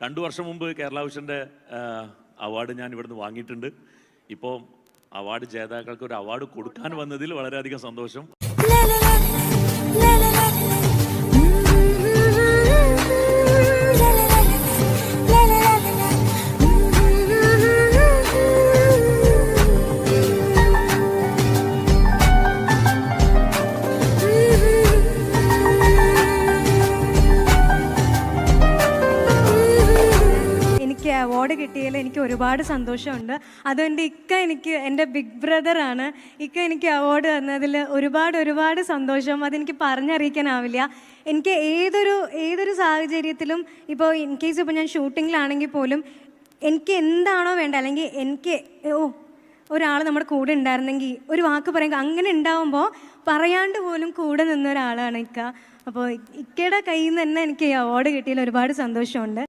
2 വർഷം മുമ്പ് കേരള വിഷൻ്റെ അവാർഡ് ഞാൻ ഇവിടുന്ന് വാങ്ങിയിട്ടുണ്ട്. ഇപ്പോൾ അവാർഡ് ജേതാക്കൾക്ക് ഒരു അവാർഡ് കൊടുക്കാൻ വന്നതിൽ വളരെയധികം സന്തോഷം. അവാർഡ് കിട്ടിയതിൽ എനിക്ക് ഒരുപാട് സന്തോഷമുണ്ട്. അതുകൊണ്ട് എൻ്റെ ബിഗ് ബ്രദറാണ്. എനിക്ക് അവാർഡ് തന്നതിൽ ഒരുപാട് സന്തോഷം. അതെനിക്ക് പറഞ്ഞറിയിക്കാനാവില്ല. എനിക്ക് ഏതൊരു സാഹചര്യത്തിലും ഇപ്പോൾ ഇൻ കേസ് ഇപ്പോൾ ഞാൻ ഷൂട്ടിങ്ങിലാണെങ്കിൽ പോലും എനിക്ക് എന്താണോ വേണ്ടത്, അല്ലെങ്കിൽ എനിക്ക് ഒരാൾ നമ്മുടെ കൂടെ ഉണ്ടായിരുന്നെങ്കിൽ ഒരു വാക്ക് പറയുക, അങ്ങനെ ഉണ്ടാവുമ്പോൾ പറയാണ്ട് പോലും കൂടെ നിന്ന ഒരാളാണ് ഇക്ക. അപ്പോൾ ഇക്കയുടെ കയ്യിൽ നിന്ന് തന്നെ എനിക്ക് ഈ അവാർഡ് കിട്ടിയതിൽ ഒരുപാട് സന്തോഷമുണ്ട്.